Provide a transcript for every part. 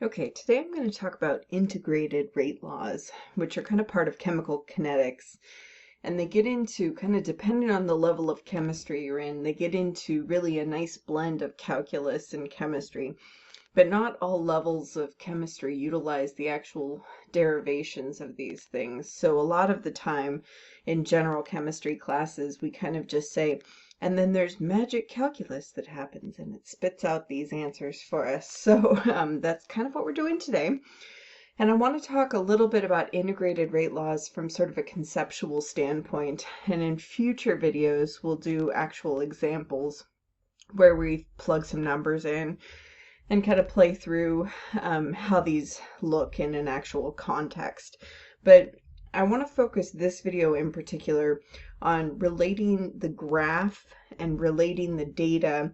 Okay, today I'm going to talk about integrated rate laws, which are kind of part of chemical kinetics. And they get into, kind of depending on the level of chemistry you're in, they get into really a nice blend of calculus and chemistry. But not all levels of chemistry utilize the actual derivations of these things. So a lot of the time in general chemistry classes, we kind of just say, and then there's magic calculus that happens and it spits out these answers for us. So that's kind of what we're doing today. And I want to talk a little bit about integrated rate laws from sort of a conceptual standpoint. And in future videos, we'll do actual examples where we plug some numbers in and kind of play through how these look in an actual context. But I want to focus this video in particular on relating the graph and relating the data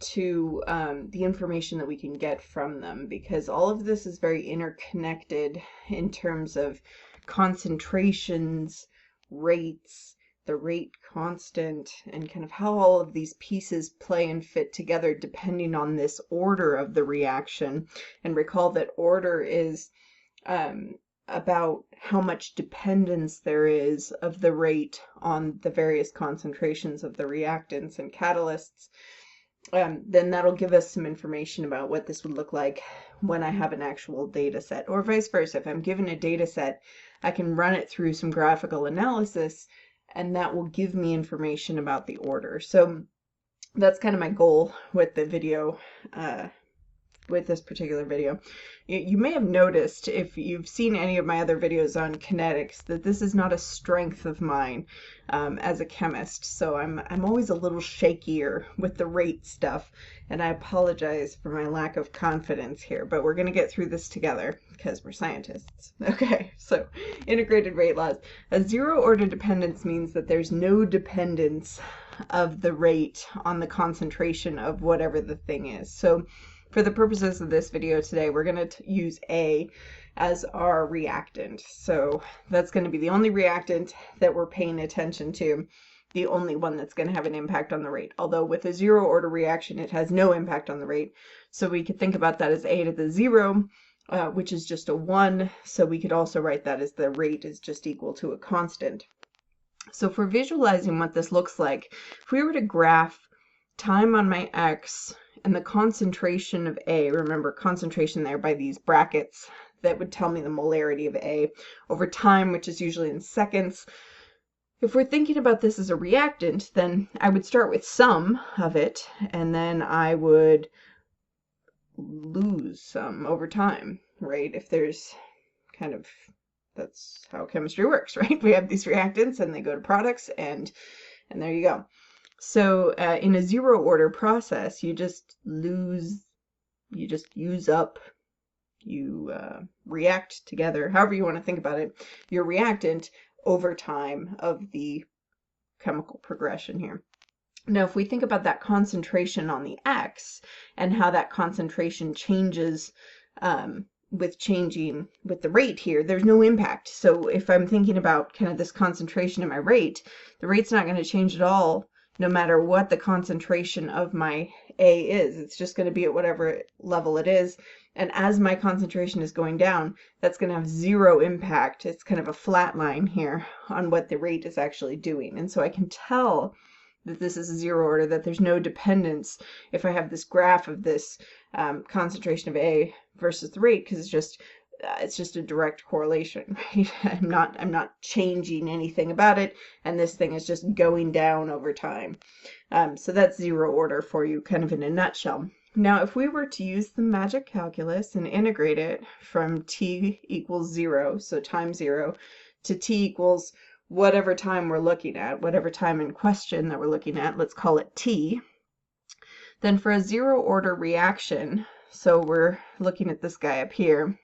to the information that we can get from them, because all of this is very interconnected in terms of concentrations, rates, the rate constant, and kind of how all of these pieces play and fit together depending on this order of the reaction. And recall that order is about how much dependence there is of the rate on the various concentrations of the reactants and catalysts. Then that'll give us some information about what this would look like when I have an actual data set, or vice versa. If I'm given a data set, I can run it through some graphical analysis, and that will give me information about the order. So that's kind of my goal with the video, with this particular video. You may have noticed, if you've seen any of my other videos on kinetics, that this is not a strength of mine as a chemist. So I'm always a little shakier with the rate stuff, and I apologize for my lack of confidence here, but we're going to get through this together because we're scientists. Okay, so integrated rate laws. A zero order dependence means that there's no dependence of the rate on the concentration of whatever the thing is. So for the purposes of this video today, we're going to use A as our reactant. So that's going to be the only reactant that we're paying attention to, the only one that's going to have an impact on the rate. Although with a zero order reaction, it has no impact on the rate. So we could think about that as A to the 0, which is just a 1. So we could also write that as the rate is just equal to a constant. So for visualizing what this looks like, if we were to graph time on my X and the concentration of A, remember concentration there by these brackets that would tell me the molarity of A over time, which is usually in seconds. If we're thinking about this as a reactant, then I would start with some of it, and then I would lose some over time, right? If there's kind of, that's how chemistry works, right? We have these reactants and they go to products, and there you go. So in a zero order process, you just lose, you just use up, you react together, however you want to think about it, your reactant over time of the chemical progression here. Now, if we think about that concentration on the X and how that concentration changes with changing with the rate here, there's no impact. So if I'm thinking about kind of this concentration in my rate, the rate's not going to change at all no matter what the concentration of my A is. It's just going to be at whatever level it is. And as my concentration is going down, that's going to have zero impact. It's kind of a flat line here on what the rate is actually doing. And so I can tell that this is a zero order, that there's no dependence if I have this graph of this concentration of A versus the rate, because it's just a direct correlation, right? I'm not changing anything about it, and this thing is just going down over time. So that's zero order for you, kind of in a nutshell. Now, if we were to use the magic calculus and integrate it from t equals 0, so time 0, to t equals whatever time we're looking at, whatever time in question that we're looking at, let's call it t, then for a zero order reaction, so we're looking at this guy up here,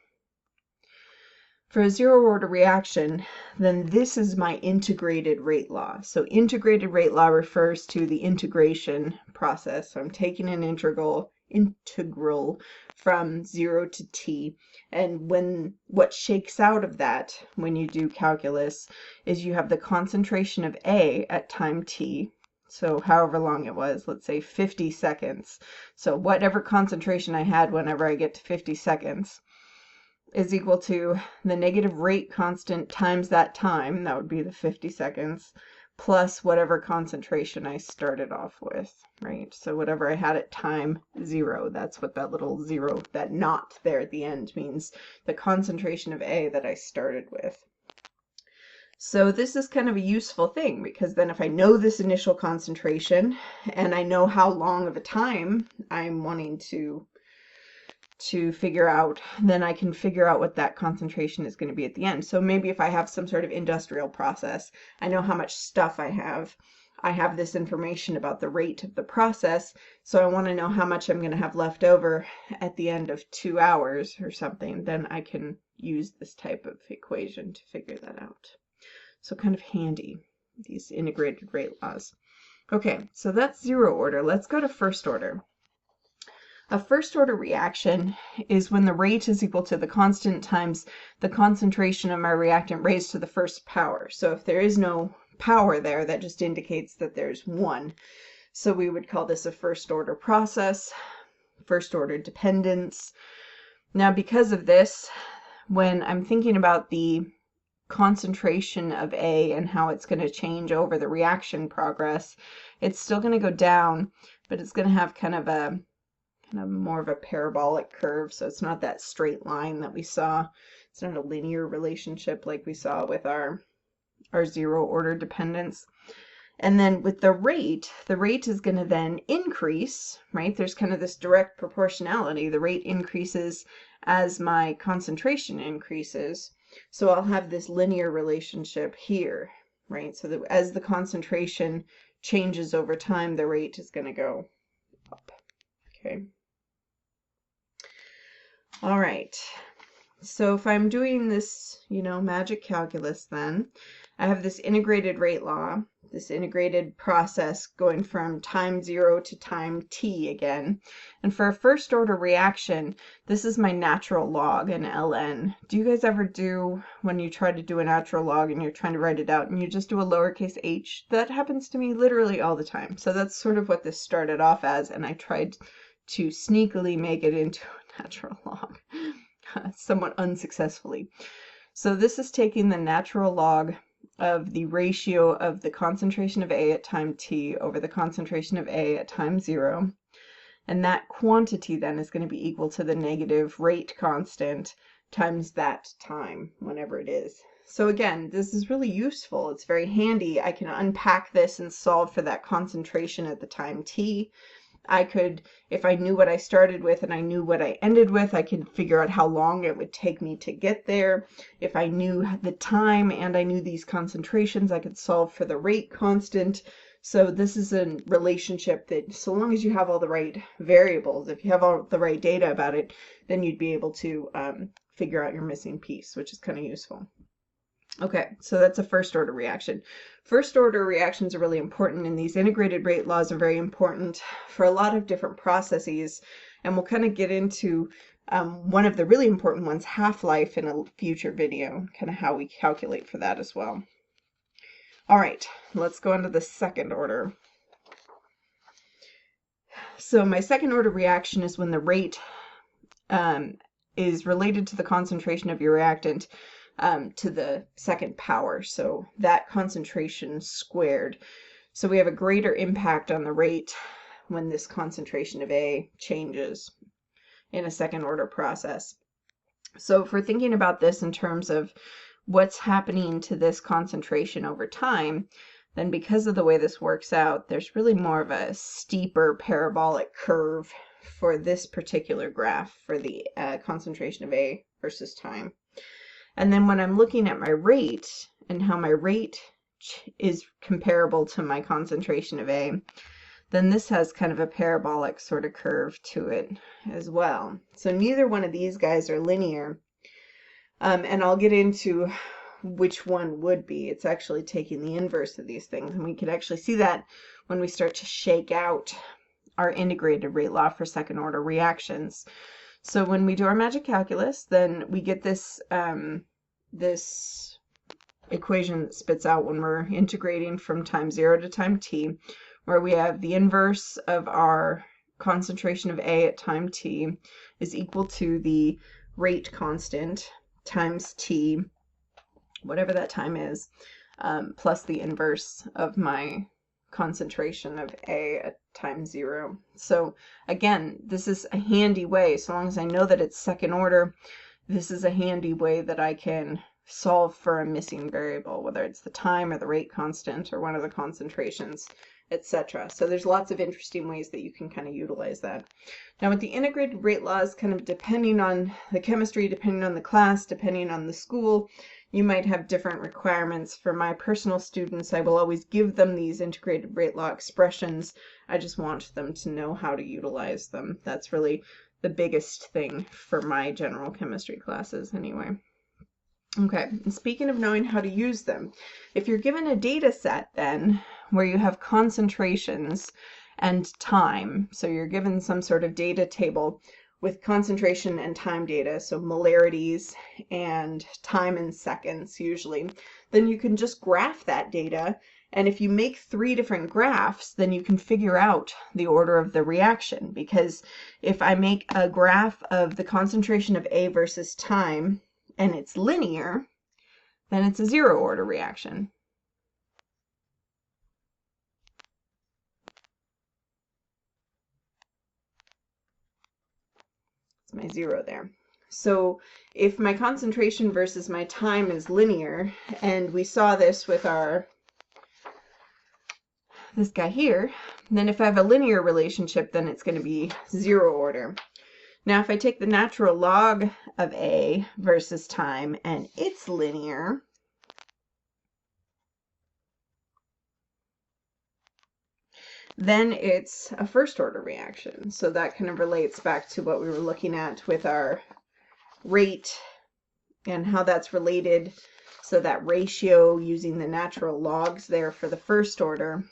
for a zero order reaction, then this is my integrated rate law. So integrated rate law refers to the integration process. So I'm taking an integral from 0 to t, and what shakes out of that when you do calculus is you have the concentration of A at time t. So however long it was, let's say 50 seconds. So whatever concentration I had whenever I get to 50 seconds is equal to the negative rate constant times that time, that would be the 50 seconds, plus whatever concentration I started off with, right? So whatever I had at time 0, that's what that little 0, that naught there at the end means, the concentration of A that I started with. So this is kind of a useful thing, because then if I know this initial concentration and I know how long of a time I'm wanting to figure out, then I can figure out what that concentration is going to be at the end. So maybe if I have some sort of industrial process, I know how much stuff I have this information about the rate of the process, so I want to know how much I'm going to have left over at the end of 2 hours or something, then I can use this type of equation to figure that out. So kind of handy, these integrated rate laws. Okay, so that's 0 order. Let's go to first order. A first order reaction is when the rate is equal to the constant times the concentration of my reactant raised to the first power. So if there is no power there, that just indicates that there's 1. So we would call this a first order process, first order dependence. Now because of this, when I'm thinking about the concentration of A and how it's going to change over the reaction progress, it's still going to go down, but it's going to have kind of more of a parabolic curve, so it's not that straight line that we saw. It's not a linear relationship like we saw with our 0 order dependence. And then with the rate is going to then increase, right? There's kind of this direct proportionality. The rate increases as my concentration increases. So I'll have this linear relationship here, right? So that as the concentration changes over time, the rate is going to go up. Okay. All right. So if I'm doing this, magic calculus, then I have this integrated rate law, this integrated process going from time 0 to time t again. And for a first order reaction, this is my natural log in ln. Do you guys ever do, when you try to do a natural log and you're trying to write it out and you just do a lowercase h? That happens to me literally all the time. So that's sort of what this started off as, and I tried to sneakily make it into a natural log, somewhat unsuccessfully. So this is taking the natural log of the ratio of the concentration of A at time t over the concentration of A at time 0. And that quantity then is going to be equal to the negative rate constant times that time, whenever it is. So again, this is really useful. It's very handy. I can unpack this and solve for that concentration at the time t. I could, if I knew what I started with and I knew what I ended with, I could figure out how long it would take me to get there. If I knew the time and I knew these concentrations, I could solve for the rate constant. So this is a relationship that, so long as you have all the right variables, if you have all the right data about it, then you'd be able to figure out your missing piece, which is kind of useful. Okay, so that's a first order reaction. First order reactions are really important, and these integrated rate laws are very important for a lot of different processes, and we'll kind of get into one of the really important ones, half-life, in a future video, kind of how we calculate for that as well. All right, let's go into the second order. So my second order reaction is when the rate is related to the concentration of your reactant to the second power, so that concentration squared. So we have a greater impact on the rate when this concentration of A changes in a second order process. So if we're thinking about this in terms of what's happening to this concentration over time, then because of the way this works out, there's really more of a steeper parabolic curve for this particular graph for the concentration of A versus time. And then when I'm looking at my rate and how my rate is comparable to my concentration of A, then this has kind of a parabolic sort of curve to it as well. So neither one of these guys are linear. And I'll get into which one would be. It's actually taking the inverse of these things. And we can actually see that when we start to shake out our integrated rate law for second order reactions. So when we do our magic calculus, then we get this this equation that spits out when we're integrating from time 0 to time t. where we have the inverse of our concentration of A at time t is equal to the rate constant times t, whatever that time is, plus the inverse of my concentration of A at time 0. So again, this is a handy way, so long as I know that it's second order, this is a handy way that I can solve for a missing variable, whether it's the time or the rate constant or one of the concentrations, etc. So there's lots of interesting ways that you can kind of utilize that. Now with the integrated rate laws, kind of depending on the chemistry, depending on the class, depending on the school, you might have different requirements. For my personal students, I will always give them these integrated rate law expressions. I just want them to know how to utilize them. That's really the biggest thing for my general chemistry classes anyway. Okay, and speaking of knowing how to use them, if you're given a data set then where you have concentrations and time, so you're given some sort of data table with concentration and time data, so molarities and time in seconds usually, then you can just graph that data, and if you make 3 different graphs, then you can figure out the order of the reaction, because if I make a graph of the concentration of A versus time, and it's linear, then it's a 0 order reaction. It's my 0 there. So if my concentration versus my time is linear, and we saw this with this guy here, then if I have a linear relationship, then it's going to be 0 order. Now, if I take the natural log of A versus time and it's linear, then it's a first order reaction. So that kind of relates back to what we were looking at with our rate and how that's related. So that ratio using the natural logs there for the first order.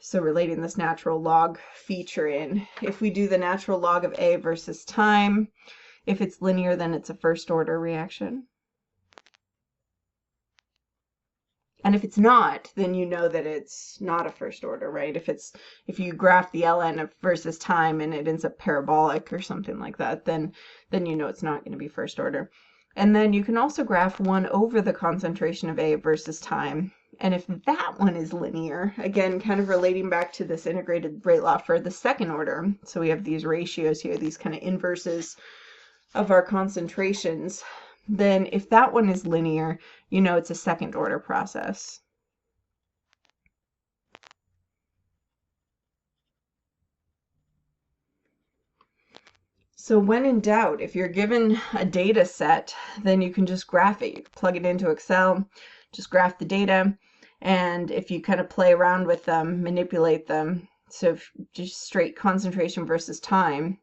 So relating this natural log feature in, if we do the natural log of A versus time, if it's linear, then it's a first order reaction. And if it's not, then you know that it's not a first order, right? If you graph the ln of versus time and it ends up parabolic or something like that, then you know it's not going to be first order. And then you can also graph 1 over the concentration of A versus time. And if that one is linear, again, kind of relating back to this integrated rate law for the second order, so we have these ratios here, these kind of inverses of our concentrations, then if that one is linear, you know it's a second order process. So when in doubt, if you're given a data set, then you can just graph it. You can plug it into Excel, just graph the data, and if you kind of play around with them, manipulate them, so if just straight concentration versus time,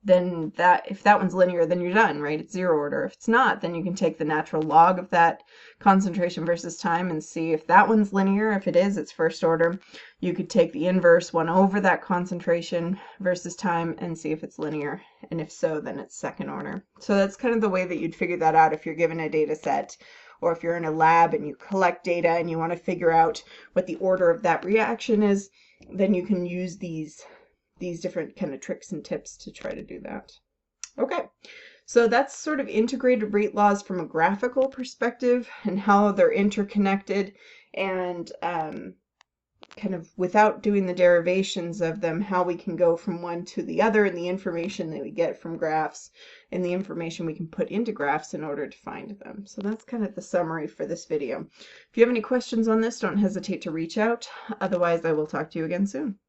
then if that one's linear, then you're done, right? It's 0 order. If it's not, then you can take the natural log of that concentration versus time and see if that one's linear. If it is, it's first order. You could take the inverse 1 over that concentration versus time and see if it's linear. And if so, then it's second order. So that's kind of the way that you'd figure that out if you're given a data set, or if you're in a lab and you collect data and you want to figure out what the order of that reaction is, then you can use these different kind of tricks and tips to try to do that. Okay, so that's sort of integrated rate laws from a graphical perspective and how they're interconnected, and kind of without doing the derivations of them, how we can go from one to the other, and the information that we get from graphs and the information we can put into graphs in order to find them. So that's kind of the summary for this video. If you have any questions on this, don't hesitate to reach out. Otherwise, I will talk to you again soon.